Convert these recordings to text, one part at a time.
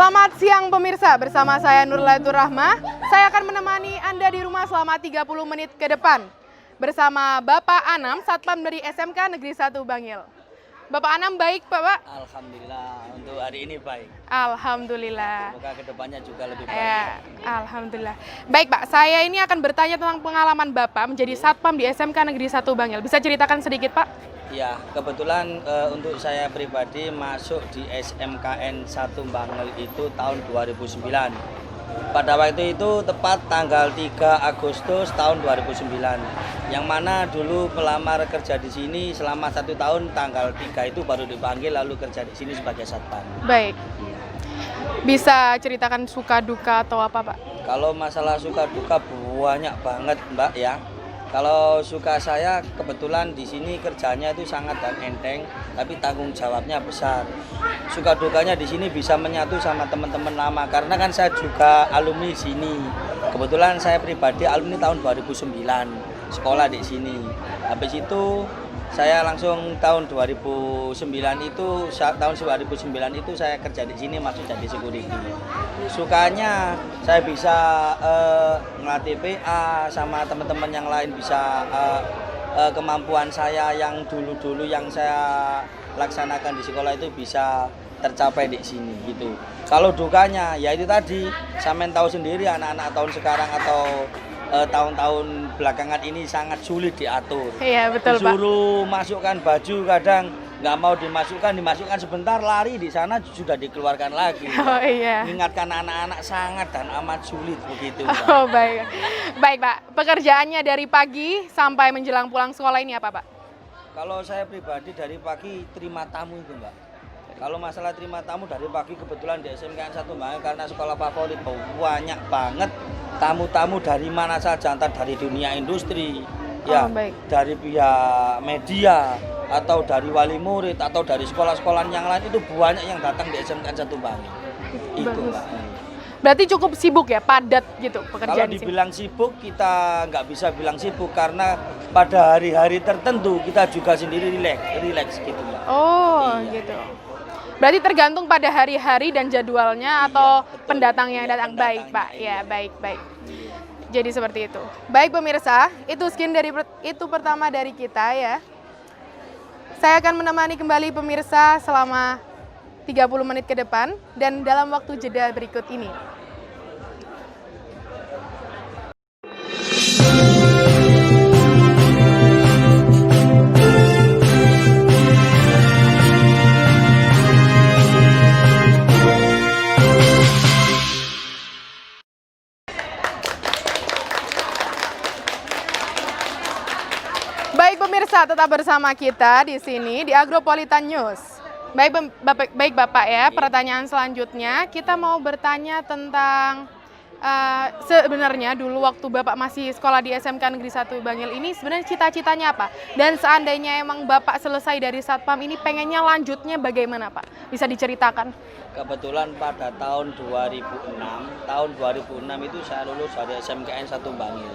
Selamat siang pemirsa, bersama saya Nurlatur Rahmah. Saya akan menemani Anda di rumah selama 30 menit ke depan. Bersama Bapak Anam, Satpam dari SMK Negeri 1 Bangil. Bapak Anam baik Pak? Alhamdulillah, untuk hari ini baik. Alhamdulillah. Semoga kedepannya juga lebih baik. Ya, Alhamdulillah. Baik Pak, saya ini akan bertanya tentang pengalaman Bapak menjadi Satpam di SMK Negeri 1 Bangil. Bisa ceritakan sedikit Pak? Ya, kebetulan untuk saya pribadi masuk di SMKN 1 Bangil itu tahun 2009. Pada waktu itu tepat tanggal 3 Agustus tahun 2009. Yang mana dulu melamar kerja di sini selama 1 tahun, tanggal 3 itu baru dipanggil lalu kerja di sini sebagai satpam. Baik. Bisa ceritakan suka duka atau apa Pak? Kalau masalah suka duka banyak banget Mbak ya. Kalau suka saya kebetulan di sini kerjanya itu sangat dan enteng, tapi tanggung jawabnya besar. Suka dukanya di sini bisa menyatu sama teman-teman lama karena kan saya juga alumni sini. Kebetulan saya pribadi alumni tahun 2009, sekolah di sini. Habis itu saya langsung tahun 2009 itu saya kerja di sini masuk jadi security. Sukanya saya bisa ngelatih PA sama teman-teman yang lain, bisa kemampuan saya yang dulu-dulu yang saya laksanakan di sekolah itu bisa tercapai di sini gitu. Kalau dukanya ya itu tadi, sampean tahu sendiri anak-anak tahun sekarang atau tahun-tahun belakangan ini sangat sulit diatur. Iya betul Pak. Disuruh masukkan baju kadang nggak mau dimasukkan sebentar lari di sana sudah dikeluarkan lagi. Oh iya. Mengingatkan anak-anak sangat dan amat sulit begitu. Pak. Oh baik, baik Pak. Pekerjaannya dari pagi sampai menjelang pulang sekolah ini apa Pak? Kalau saya pribadi dari pagi terima tamu itu Mbak. Kalau masalah terima tamu dari pagi kebetulan di SMKN 1 Bangil karena sekolah favorit banyak banget tamu-tamu dari mana saja, entah dari dunia industri, ya baik. dari pihak media atau dari wali murid atau dari sekolah-sekolah yang lain itu banyak yang datang di SMKN 1 Bangil. Itu Mbak. Berarti cukup sibuk ya, padat gitu pekerjaan Kalau di sini. dibilang sibuk kita nggak bisa bilang sibuk karena pada hari-hari tertentu kita juga sendiri rileks gitu Mbak. Oh Iya. gitu. Berarti tergantung pada hari-hari dan jadwalnya atau pendatang yang datang. Baik Pak, ya baik. Jadi seperti itu. Baik pemirsa, itu pertama dari kita ya. Saya akan menemani kembali pemirsa selama 30 menit ke depan dan dalam waktu jeda berikut ini. Baik pemirsa, tetap bersama kita di sini di Agropolitan News. Baik Bapak ya, pertanyaan selanjutnya kita mau bertanya tentang sebenarnya dulu waktu Bapak masih sekolah di SMK Negeri 1 Bangil ini sebenarnya cita-citanya apa? Dan seandainya emang Bapak selesai dari Satpam ini pengennya lanjutnya bagaimana Pak? Bisa diceritakan? Kebetulan pada tahun 2006 itu saya lulus dari SMKN 1 Bangil.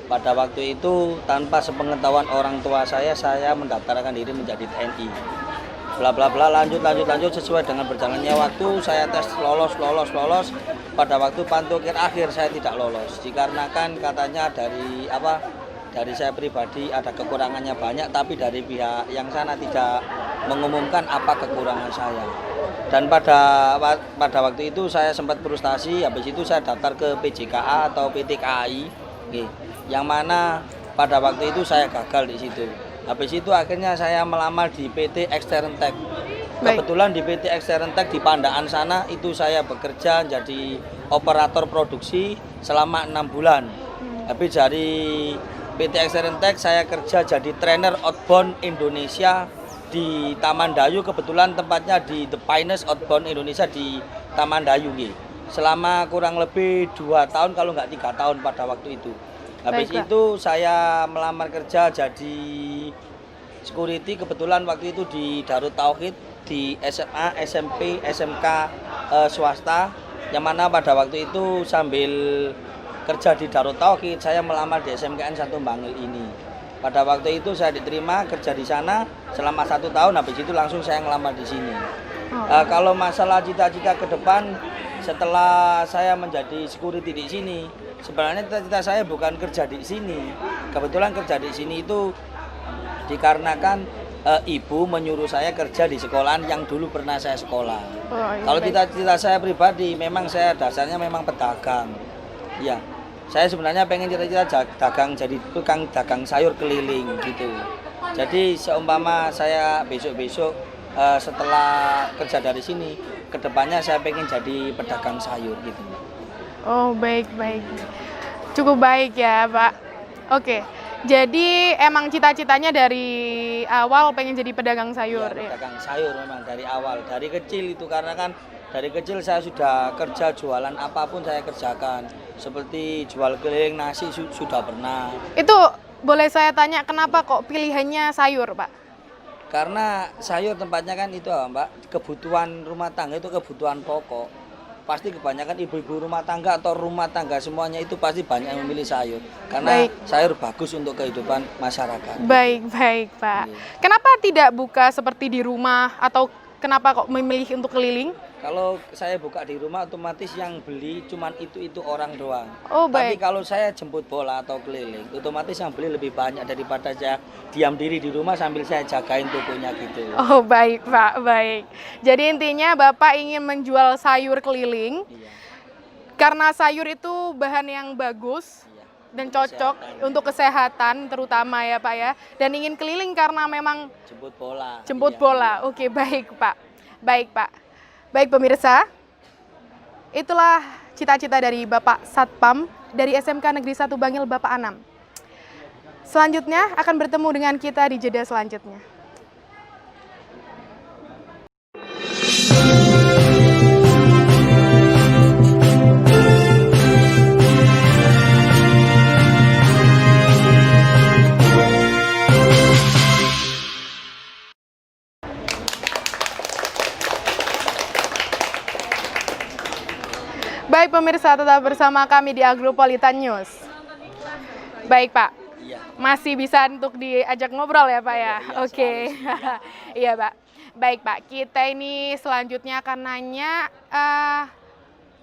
Pada waktu itu tanpa sepengetahuan orang tua saya mendaftarkan diri menjadi TNI. Bla bla bla lanjut sesuai dengan berjalannya waktu saya tes lolos. Pada waktu pantokir akhir saya tidak lolos dikarenakan katanya dari saya pribadi ada kekurangannya banyak, tapi dari pihak yang sana tidak mengumumkan apa kekurangan saya. Dan pada waktu itu saya sempat frustasi, habis itu saya daftar ke PJKA atau PT KAI, yang mana pada waktu itu saya gagal di situ. Habis itu akhirnya saya melamar di PT Extern Tech. Kebetulan di PT Extern Tech di Pandaan sana itu saya bekerja jadi operator produksi selama 6 bulan. Habis dari PT Extern Tech saya kerja jadi trainer outbound Indonesia di Taman Dayu, kebetulan tempatnya di The Finest Outbound Indonesia di Taman Dayu selama kurang lebih 2 tahun kalau nggak 3 tahun pada waktu itu. Habis itu saya melamar kerja jadi security, kebetulan waktu itu di Darut Tauhid di SMA, SMP, SMK swasta, yang mana pada waktu itu sambil kerja di Darut Tauhid saya melamar di SMKN 1 Bangil ini. Pada waktu itu saya diterima kerja di sana selama 1 tahun, habis itu langsung saya ngelamar di sini. Kalau masalah cita-cita ke depan, setelah saya menjadi security di sini, sebenarnya cita-cita saya bukan kerja di sini. Kebetulan kerja di sini itu dikarenakan ibu menyuruh saya kerja di sekolahan yang dulu pernah saya sekolah. Kalau cita-cita saya pribadi, memang saya dasarnya memang pedagang. Ya, saya sebenarnya pengen cita-cita dagang, jadi tukang dagang sayur keliling gitu. Jadi seumpama saya besok-besok setelah kerja dari sini, kedepannya saya pengen jadi pedagang sayur gitu. Oh, baik. Cukup baik ya, Pak. Oke. Jadi emang cita-citanya dari awal pengen jadi pedagang sayur. Ya, pedagang sayur memang dari awal, dari kecil itu, karena kan dari kecil saya sudah kerja jualan apapun saya kerjakan. Seperti jual keliling nasi sudah pernah. Itu boleh saya tanya kenapa kok pilihannya sayur, Pak? Karena sayur tempatnya kan itu Mbak, kebutuhan rumah tangga itu kebutuhan pokok. Pasti kebanyakan ibu-ibu rumah tangga atau rumah tangga semuanya itu pasti banyak yang memilih sayur. Karena sayur bagus untuk kehidupan masyarakat. Baik, Pak. Kenapa tidak buka seperti di rumah atau kenapa kok memilih untuk keliling? Kalau saya buka di rumah otomatis yang beli cuman itu orang doang. Oh, Tapi baik. kalau saya jemput bola atau keliling, otomatis yang beli lebih banyak daripada saya diam diri di rumah sambil saya jagain tokonya gitu. Oh, baik, Pak. Baik. Jadi intinya Bapak ingin menjual sayur keliling. Iya. Karena sayur itu bahan yang bagus dan cocok untuk kesehatan terutama ya, Pak ya. Dan ingin keliling karena memang Jemput bola. jemput Iya. bola. Oke, baik, Pak. Baik pemirsa, itulah cita-cita dari Bapak Satpam dari SMK Negeri 1 Bangil, Bapak Anam. Selanjutnya akan bertemu dengan kita di jeda selanjutnya. Baik pemirsa, tetap bersama kami di Agropolitan News. Baik Pak, Iya. masih bisa untuk diajak ngobrol ya Pak ya? Iya, Oke, iya Pak. Baik Pak, kita ini selanjutnya akan nanya,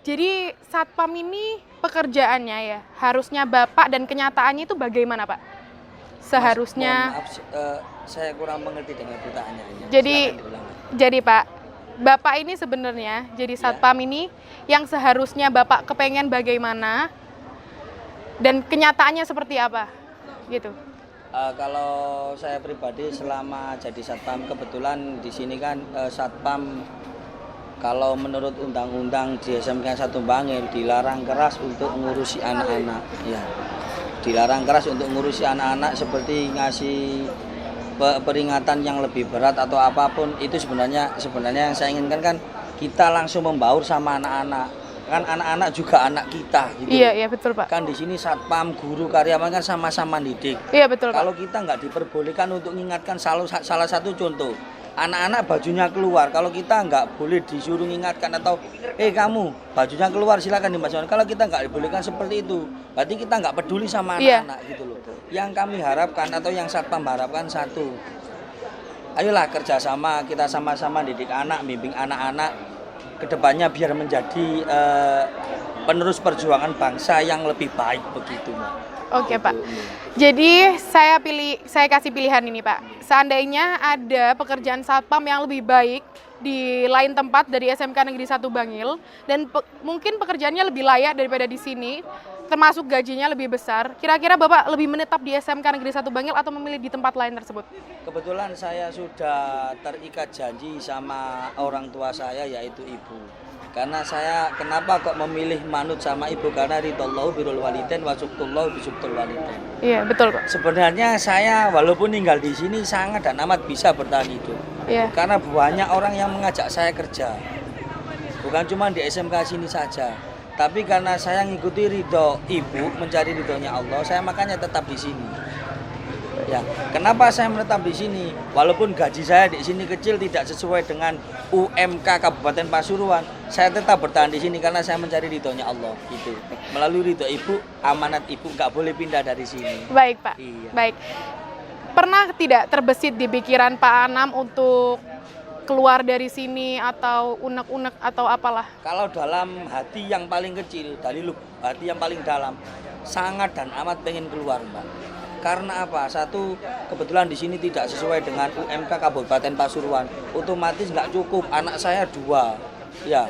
jadi Satpam ini pekerjaannya ya, harusnya Bapak dan kenyataannya itu bagaimana Pak? Seharusnya, Mas, mohon maaf, saya kurang mengerti dengan pertanyaannya. Jadi- Silakan diulang. jadi Pak, Bapak ini sebenarnya jadi Satpam ini yang seharusnya Bapak kepengen bagaimana dan kenyataannya seperti apa gitu. Kalau saya pribadi selama jadi satpam, kebetulan di sini kan satpam kalau menurut undang-undang di SMK 1 Bangil dilarang keras untuk ngurusi anak-anak, ya. Dilarang keras untuk ngurusi anak-anak seperti ngasih peringatan yang lebih berat atau apapun. Itu sebenarnya yang saya inginkan kan kita langsung membaur sama anak-anak. Kan anak-anak juga anak kita gitu. Iya betul Pak. Kan di sini satpam, guru, karyawan kan sama-sama didik. Iya betul Pak. Kalau kita nggak diperbolehkan untuk mengingatkan salah satu contoh, anak-anak bajunya keluar, kalau kita nggak boleh disuruh mengingatkan atau kamu bajunya keluar silakan dimasukkan. Kalau kita nggak dibolehkan seperti itu, berarti kita nggak peduli sama anak-anak gitu loh. Yang kami harapkan atau yang satpam harapkan satu, ayolah kerjasama, kita sama-sama didik anak, bimbing anak-anak kedepannya biar menjadi penerus perjuangan bangsa yang lebih baik begitu. Oke Pak. Jadi saya kasih pilihan ini Pak. Seandainya ada pekerjaan satpam yang lebih baik di lain tempat dari SMK Negeri 1 Bangil dan mungkin pekerjaannya lebih layak daripada di sini, termasuk gajinya lebih besar. Kira-kira Bapak lebih menetap di SMK Negeri 1 Bangil atau memilih di tempat lain tersebut? Kebetulan saya sudah terikat janji sama orang tua saya yaitu ibu. Karena saya kenapa kok memilih manut sama ibu, karena ridallahu birrul walidain wa suqtullahu bisubtul walidain. Iya, betul Pak. Sebenarnya saya walaupun tinggal di sini sangat dan amat bisa bertahan hidup. Iya. Karena banyak orang yang mengajak saya kerja. Bukan cuma di SMK sini saja. Tapi karena saya ngikuti ridho ibu, mencari ridhonya Allah, saya makanya tetap di sini. Ya, kenapa saya menetap di sini? Walaupun gaji saya di sini kecil, tidak sesuai dengan UMK Kabupaten Pasuruan, saya tetap bertahan di sini karena saya mencari ridhonya Allah. Gitu. Melalui ridho ibu, amanat ibu nggak boleh pindah dari sini. Baik Pak. Iya. Baik. Pernah tidak terbesit di pikiran Pak Anam untuk keluar dari sini atau unek-unek atau apalah? Kalau dalam hati yang paling kecil, dari hati yang paling dalam, sangat dan amat pengen keluar, Mbak. Karena apa? Satu, kebetulan di sini tidak sesuai dengan UMK Kabupaten Pasuruan. Otomatis nggak cukup. Anak saya 2, ya.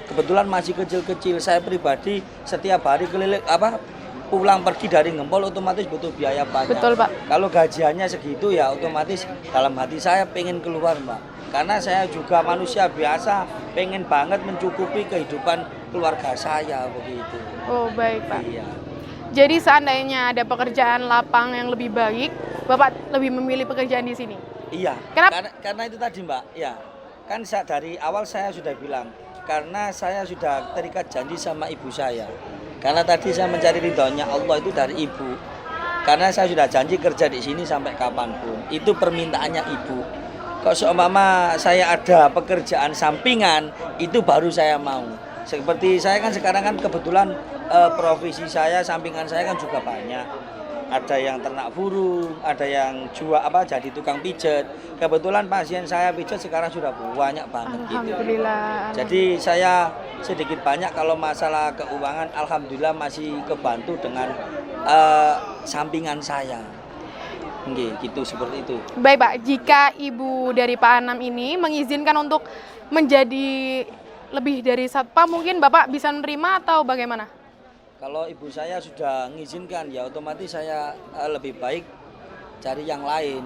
Kebetulan masih kecil-kecil. Saya pribadi setiap hari keliling pulang pergi dari Ngempol otomatis butuh biaya banyak. Betul, Pak. Kalau gajiannya segitu ya otomatis dalam hati saya pengen keluar, Mbak. Karena saya juga manusia biasa, pengen banget mencukupi kehidupan keluarga saya begitu. Oh, baik, Pak. Iya. Jadi seandainya ada pekerjaan lapang yang lebih baik, Bapak lebih memilih pekerjaan di sini? Iya. Kenapa? Karena itu tadi, Mbak. Ya. Kan dari awal saya sudah bilang, karena saya sudah terikat janji sama ibu saya. Karena tadi saya mencari ridhonya Allah itu dari ibu. Karena saya sudah janji kerja di sini sampai kapanpun. Itu permintaannya ibu. Kok seumpama saya ada pekerjaan sampingan, itu baru saya mau. Seperti saya kan sekarang kan kebetulan profesi saya, sampingan saya kan juga banyak. Ada yang ternak burung, ada yang jadi tukang pijet. Kebetulan pasien saya pijet sekarang sudah banyak banget gitu. Alhamdulillah. Jadi saya sedikit banyak kalau masalah keuangan alhamdulillah masih kebantu dengan sampingan saya. Nggih, gitu seperti itu. Baik, Pak. Jika ibu dari Pak Anam ini mengizinkan untuk menjadi lebih dari satpam, mungkin Bapak bisa menerima atau bagaimana? Kalau ibu saya sudah mengizinkan, ya otomatis saya lebih baik cari yang lain.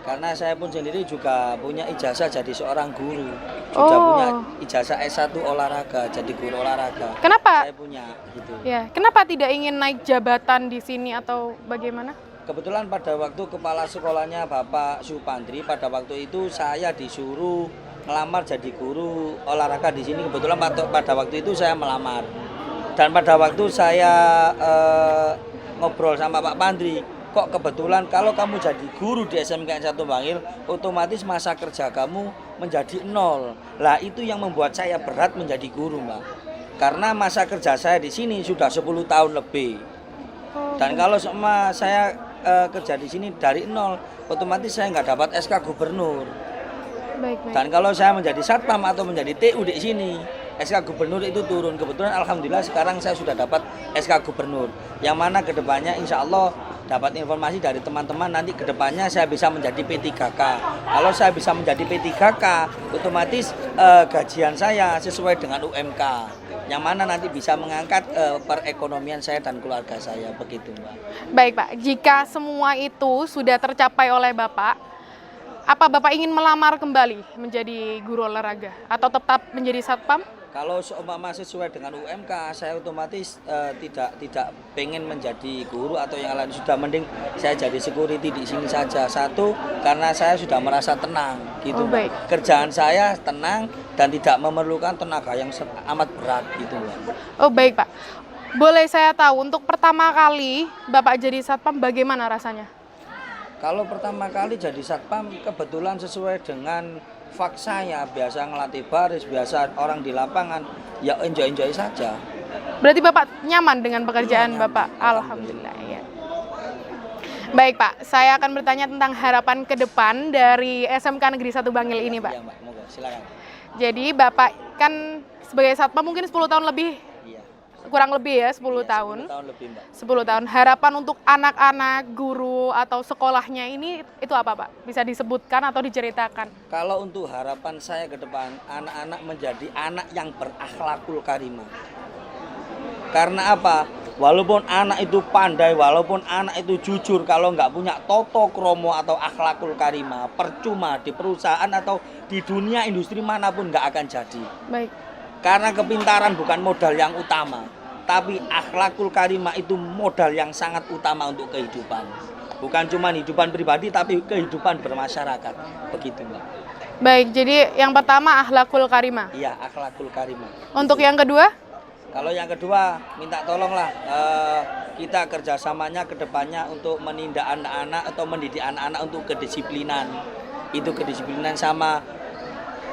Karena saya pun sendiri juga punya ijazah jadi seorang guru. Juga punya ijazah S1 olahraga, jadi guru olahraga. Kenapa? Saya punya gitu. Ya, kenapa tidak ingin naik jabatan di sini atau bagaimana? Kebetulan pada waktu kepala sekolahnya Bapak Supandri, pada waktu itu saya disuruh melamar jadi guru olahraga di sini. Kebetulan pada waktu itu saya melamar. Dan pada waktu saya ngobrol sama Pak Pandri, kok kebetulan kalau kamu jadi guru di SMKN 1 Bangil, otomatis masa kerja kamu menjadi 0. Lah itu yang membuat saya berat menjadi guru, Mbak. Karena masa kerja saya di sini sudah 10 tahun lebih. Dan kalau sama saya kerja di sini dari 0, otomatis saya nggak dapat SK gubernur. Baik. Dan kalau saya menjadi satpam atau menjadi TU di sini, SK gubernur itu turun. Kebetulan alhamdulillah sekarang saya sudah dapat SK gubernur. Yang mana kedepannya insya Allah dapat informasi dari teman-teman nanti kedepannya saya bisa menjadi P3K. Kalau saya bisa menjadi P3K, otomatis gajian saya sesuai dengan UMK. Yang mana nanti bisa mengangkat perekonomian saya dan keluarga saya, begitu, Mbak. Baik, Pak. Jika semua itu sudah tercapai oleh Bapak, apa Bapak ingin melamar kembali menjadi guru olahraga atau tetap menjadi satpam? Kalau seumpama sesuai dengan UMK, saya otomatis tidak pengen menjadi guru atau yang lain. Sudah mending saya jadi security di sini saja. Satu, karena saya sudah merasa tenang, gitu. Baik. Kerjaan saya tenang dan tidak memerlukan tenaga yang amat berat, gitu, Mbak. Oh, baik, Pak. Boleh saya tahu untuk pertama kali Bapak jadi satpam bagaimana rasanya? Kalau pertama kali jadi satpam kebetulan sesuai dengan fak saya, biasa ngelatih baris, biasa orang di lapangan, ya enjoy saja. Berarti Bapak nyaman dengan pekerjaan Nyaman, Bapak? Alhamdulillah, ya. Baik, Pak. Saya akan bertanya tentang harapan ke depan dari SMK Negeri 1 Bangil ini, Pak. Iya, Mbak, moga silakan. Jadi Bapak kan sebagai satpam mungkin 10 tahun lebih, Iya. kurang lebih ya 10 tahun. 10 tahun lebih, Mbak. 10 tahun. Harapan untuk anak-anak, guru, atau sekolahnya ini itu apa, Pak? Bisa disebutkan atau diceritakan? Kalau untuk harapan saya ke depan, anak-anak menjadi anak yang berakhlakul karimah. Karena apa? Walaupun anak itu pandai, walaupun anak itu jujur, kalau nggak punya toto kromo atau akhlakul karimah, percuma di perusahaan atau di dunia industri manapun nggak akan jadi. Baik. Karena kepintaran bukan modal yang utama, tapi akhlakul karimah itu modal yang sangat utama untuk kehidupan. Bukan cuma kehidupan pribadi, tapi kehidupan bermasyarakat. Begitu, Mbak. Baik, jadi yang pertama akhlakul karimah. Iya, akhlakul karimah. Untuk yang kedua? Kalau yang kedua, minta tolonglah kita kerjasamanya ke depannya untuk menindak anak-anak atau mendidik anak-anak untuk kedisiplinan. Itu kedisiplinan sama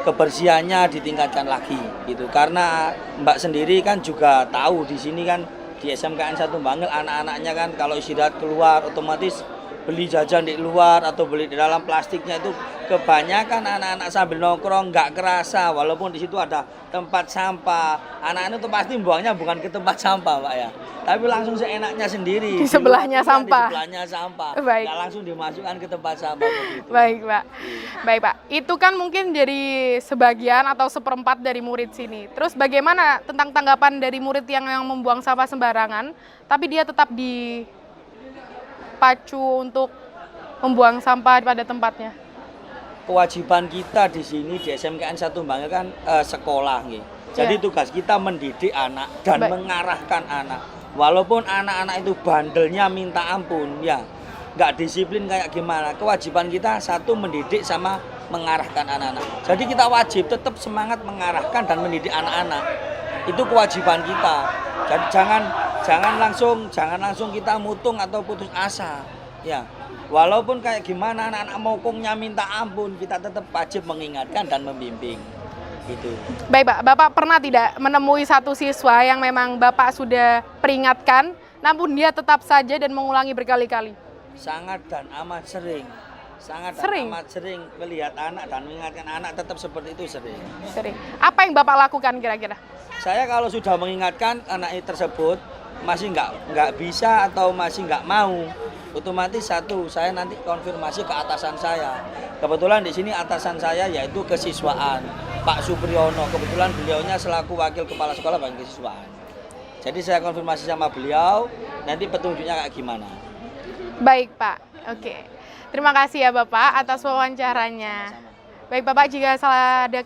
kebersihannya ditingkatkan lagi gitu. Karena Mbak sendiri kan juga tahu di sini kan di SMKN 1 Bangil anak-anaknya kan kalau istirahat keluar otomatis beli jajan di luar atau beli di dalam plastiknya itu kebanyakan anak-anak sambil nongkrong nggak kerasa, walaupun di situ ada tempat sampah. Anak-anak itu pasti buangnya bukan ke tempat sampah, Pak ya, tapi langsung seenaknya sendiri. Di sebelahnya sampah. Di sebelahnya sampah. Baik. Nggak langsung dimasukkan ke tempat sampah begitu. Baik, Pak. Baik, Pak. Itu kan mungkin jadi sebagian atau seperempat dari murid sini. Terus bagaimana tentang tanggapan dari murid yang membuang sampah sembarangan, tapi dia tetap dipacu untuk membuang sampah pada tempatnya? Kewajiban kita di sini di SMKN 1 Bangil kan sekolah nih. Jadi tugas kita mendidik anak dan mengarahkan anak. Walaupun anak-anak itu bandelnya minta ampun, ya nggak disiplin kayak gimana. Kewajiban kita satu mendidik sama mengarahkan anak-anak. Jadi kita wajib tetap semangat mengarahkan dan mendidik anak-anak. Itu kewajiban kita. Jadi jangan langsung kita mutung atau putus asa. Ya. Walaupun kayak gimana anak-anak mokongnya minta ampun, kita tetap wajib mengingatkan dan membimbing. Gitu. Baik, Pak. Bapak pernah tidak menemui satu siswa yang memang Bapak sudah peringatkan, namun dia tetap saja dan mengulangi berkali-kali? Sangat dan amat sering. Amat sering melihat anak dan mengingatkan anak tetap seperti itu sering. Apa yang Bapak lakukan kira-kira? Saya kalau sudah mengingatkan anak tersebut masih nggak bisa atau masih nggak mau, otomatis satu saya nanti konfirmasi ke atasan saya. Kebetulan di sini atasan saya yaitu kesiswaan Pak Supriyono. Kebetulan beliaunya selaku wakil kepala sekolah bagian kesiswaan. Jadi saya konfirmasi sama beliau, nanti petunjuknya kayak gimana. Baik, Pak. Oke. Terima kasih ya Bapak atas wawancaranya. Baik, Bapak, jika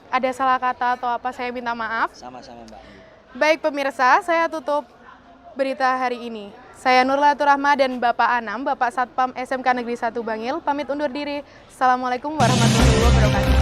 ada salah kata atau apa saya minta maaf. Sama-sama, Mbak. Baik pemirsa, saya tutup berita hari ini. Saya Nurlatur Rahma dan Bapak Anam, Bapak Satpam SMK Negeri 1 Bangil, pamit undur diri. Assalamualaikum warahmatullahi wabarakatuh.